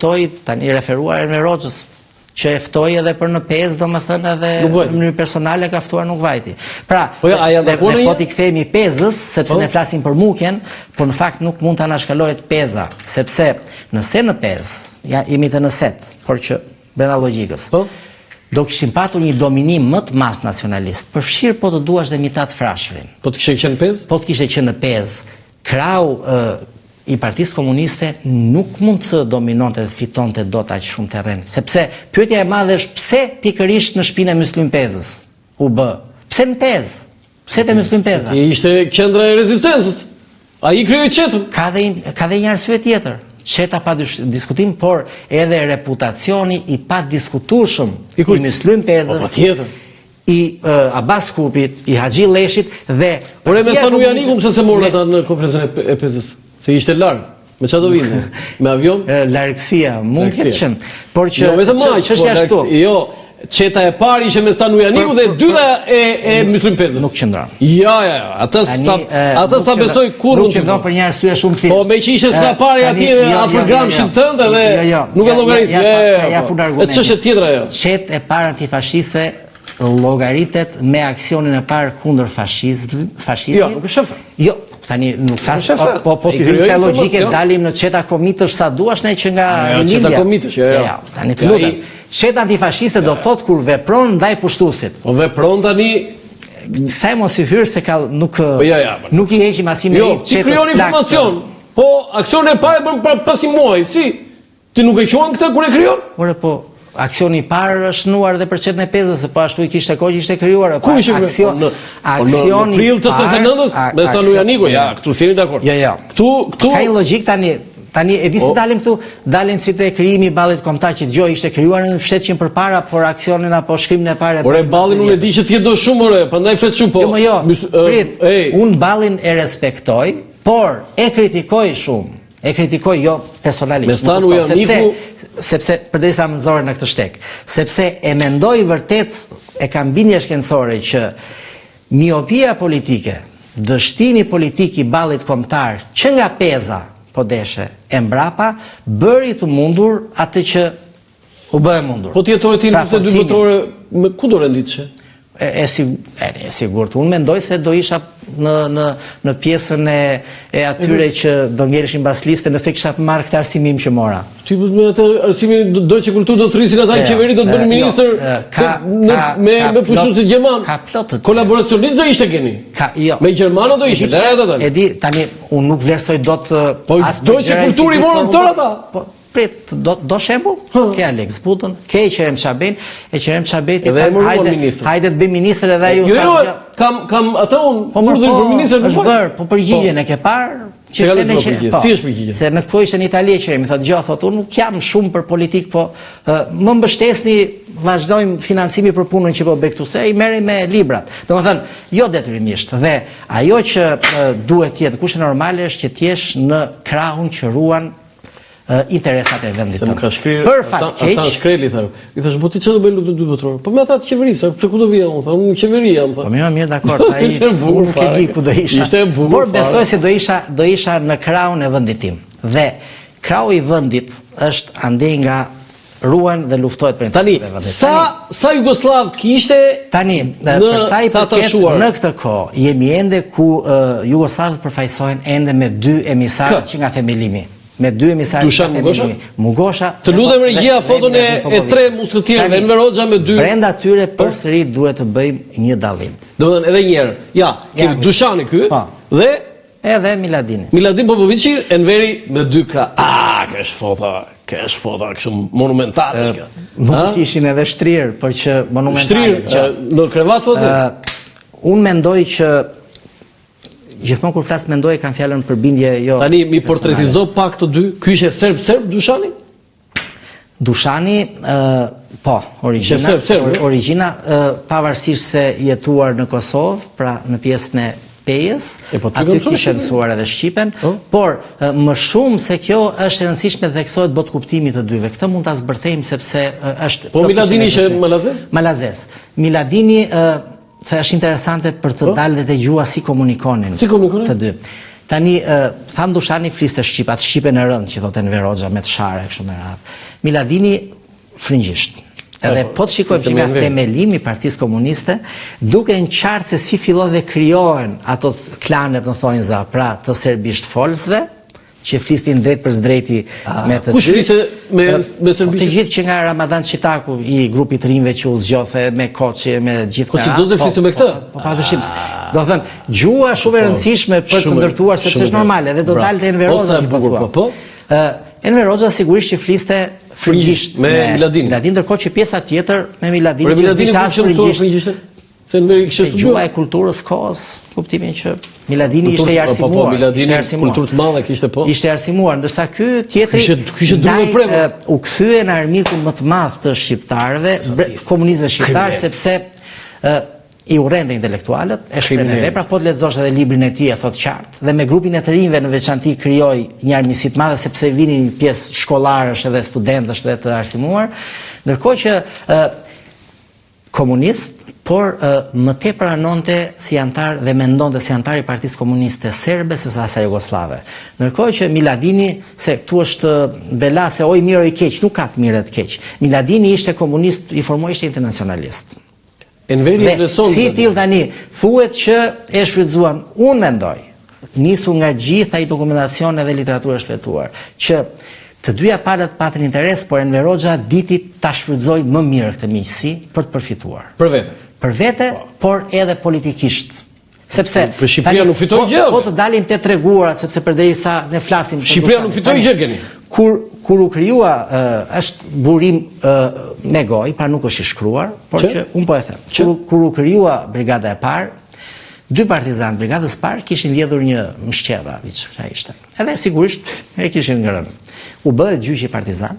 ftoi tani referuar me Roxhës, që e ftoi edhe për në pezë, domethënë edhe në mënyrë personale ka ftuar nuk vajti. Pra, po t'i kthehemi pezës, sepse ne flasim për mukjen, por në fakt nuk mund ta anashkalohet peza, sepse nëse në pezë, ja jemi të nëset, por që brenda logjikës. Do kishim patur një dominim më të madh nacionalist. Përfshirë po të duash dhe mitat frashërin. Po të kishe qenë pezë? Po të kishe qenë në pezë. Krau i Partisë Komuniste nuk mund të dominonte dhe fitonte dot aq shumë terren, sepse pyetja e madhe është pse pikërisht në shtëpinë e Myslim Pezës u bë. Pse në Pezë? Pse te Myslim Peza? Ishte qendra e rezistencës. Ai krijoi qetën. Ka dhe një arsye tjetër. Qeta pa diskutim, por edhe reputacioni i pa diskutueshëm i Myslim Pezës, i Abbas Kupit, i Haxhi Lleshit dhe por e me Sanu Janiku pse se morën ata në konferencën e Pezës? Se ishte larg. Me çfarë do vinte? Me avion? Largësia mund të qenë. Por që jo vetëm ç'është ashtu. Jo, qeta e parë ishte me Sanu Janiku dhe e dyta e Myslim Pezës. Nuk qëndron. Ja. Atë sa besoj kurrë nuk qëndron për një arsye shumë thjeshtë. Po me që ishte s'ka parë atje afër Gramshin tënd edhe nuk e llogarisë. Ja pun argument. Ç'është tjetra ajo? Qetë e parë antifashiste llogaritet me aksionin e parë kundër fashizmit. Jo, nuk e shef. Jo, tani nuk flas, po ti hyjmë sa logjike, dalim në çeta komitësh sa duash ne që nga Lindja. Çeta komitësh, jo. Tani të lutem. Çeta antifashiste do thot kur vepron ndaj pushtuesit. Po vepron tani sa mos i hyr se ka nuk nuk i heqim asnjë merit çetës. Jo, ti krijon informacion. Po aksioni e parë bën pas një muaji, si? Ti nuk e quan këtë kur e krijon? Ore po aksioni i parë është nuar dhe për qetën e Pezës, se po ashtu i kishte kohë që ishte krijuar. Aksioni në prill të 39-s me Sanu Janiku, ja, këtu jemi dakord. Jo. Këtu ka një logjik tani e di si dalim këtu, dalim si te krijimi i ballit kombëtar që dëgjoj ishte krijuar në fshet që përpara, por aksionin apo shkrimin e parë. Por e ballin unë e di që ti do shumë ore, prandaj flet shumë po. Jo, prit. Unë ballin e respektoj, por e kritikoj shumë. E kritikoj jo personalisht. Me Sanu Janiku sepse përdesa më nxorë në këtë shtek, sepse e mendoj vërtet, e kam bindje shkencore që miopia politike, dështimi politik i ballit kombëtar që nga Peza po deshe e mbrapa, bëri të mundur atë që u bë e mundur. Po ti jetoj ti në 42 votore, ku do renditëshe? E sigurt. Unë mendoj se do isha në pjesën e atyre që do ngeleshin mbas liste nëse kisha marrë këtë arsimim që mora. Ti me atë arsimin do që kulturë do të thrisin ata qeveri do të bënë ministër me pushuesit gjerman. Ka plot të kolaboracionist do ishte keni. Me gjermano do ishte. E di tani unë nuk vlerësoj dot as do që kulturë i morën tërë ata. Prit, do shembull? Ke Alex Budën, ke Qerem Çabin, Qerem Çabeti hajde të bëj ministër edhe ai. Jo, kam atë unë urdhën për ministër të bërë. Po përgjigjen e ke parë? Si është përgjigje? Se në këtë ishte në Itali Qeremi, thotë gjë, thotë unë nuk jam shumë për politik, po më mbështesni, vazhdojmë financimi për punën që po bëj këtu, se i merrej me librat. Domethënë, jo detyrimisht. Dhe ajo që duhet të jetë kushte normale është që të jesh në krahun që ruan interesat e vendit tënd. Për fat keq, ata shkreli thau. I thash, po ti çfarë do bëj luftë dy botërore? Po me ata të qeverisë, pse ku do vija unë? Unë në qeveri jam, tha. Po mirë, dakord, ai nuk e di ku do isha. Por besoj se do isha në krahun e vendit tim. Dhe krahu i vendit është andej nga ruan dhe luftohet për interesat e vendit. Sa Jugoslav kishte tani për sa i përket në këtë kohë jemi ende ku Jugosllavët përfaqësohen ende me dy emisarë që nga themelimi. Me dy emisarë Mugosha. Të lutem regjia foton e tre muskëtierëve, Enver Hoxha me dy. Brenda tyre përsëri duhet të bëjmë një dallim. Domethënë edhe një herë. Ja, kemi Dushani ky dhe edhe Miladini. Miladin Popovici, Enveri me dy krah. Kjo është fota kështu monumentale kjo. Nuk ishin edhe shtrirë, por që monumentale. Shtrirë në krevat thotë. Unë mendoj që gjithmonë kur flas mendoj kanë fjalën për bindje jo. Tani mi portretizo pak të dy. Ky ishte serb Dushani? Dushani po, origjina pavarësisht se jetuar në Kosovë, pra në pjesën e Pejës, aty kishte mësuar edhe shqipen, por më shumë se kjo është e rëndësishme dhe theksohet bot kuptimi të dyve. Këtë mund ta zbërthejmë sepse është. Po Miladini ishte malazes? Malazes. Miladini është interesante për të dalë dhe të gjua si komunikonin të dy. Tani, thanë Dushani fliste Shqipat, Shqipe në rënd, që thotë Enver Hoxha me të share, kështu me radhë. Miladini frëngjisht. Edhe po të shikojmë që nga themelimi i Partisë Komuniste, duke në qartë se si fillon dhe krijohen ato klanet në thonjza, pra të serbisht folsve, që flistin drejt për zdrejti me të Kush fliste me serbisht? Të gjithë që nga Ramadan Qitaku, i grupit rinjve që u zgjothe, me Koçi, me gjithë ka. Koçi fliste me këtë? Po padyshim. Do thënë, gjua shumë e rëndësishme për të ndërtuar, sepse është normale, dhe do dalë të Enver Hoxha. Enver Hoxha sigurisht që fliste frëngjisht me Miladin. Ndërkohë që pjesa tjetër me Miladin që ishte frëngjisht. Gjua e kulturës kohës, kuptimin që Miladini ishte i arsimuar. Po, Miladini kulturë të madhe kishte po. Ishte i arsimuar, ndërsa ky tjetri u kthye në armikun më të madh të shqiptarëve, komunistëve shqiptarë, sepse i urrente intelektualët, e shpreh me vepra, po të lexosh edhe librin e tij, e thot qartë, dhe me grupin e të rinjve në veçanti krijoi një armiqësi të madhe sepse vinin një pjesë shkollarësh edhe studentësh dhe të arsimuar, ndërkohë që komunist, por më tepër anonte si antar dhe mendonte si antar i Partisë Komuniste Serbe se sa asaj Jugoslave. Ndërkohë që Miladini, se këtu është bela se oj mirë o i keq, nuk ka të mirë e të keq. Miladini ishte komunist, i formoi ishte internacionalist. Si tillë tani, thuhet që e shfrytzuan, unë mendoj, nisu nga gjitha i dokumentacione dhe literaturë shpjetuar, që të dyja palët patën interes, por Enver Hoxha diti ta shfrytëzoi më mirë këtë miqësi për të përfituar. Për vete? Për vete, por edhe politikisht. Sepse për Shqipëria nuk fitoi gjë. Po të dalin te treguarat, sepse përderisa ne flasim Shqipëria nuk fitoi gjë keni. Kur u krijua është burim me gojë, pra nuk është i shkruar, por që un po e them. Kur u krijua brigada e parë, dy partizanë brigadës parë kishin vjedhur një mshqedha, çka ishte. Edhe sigurisht e kishin ngrënë. U bë gjyqi partizan.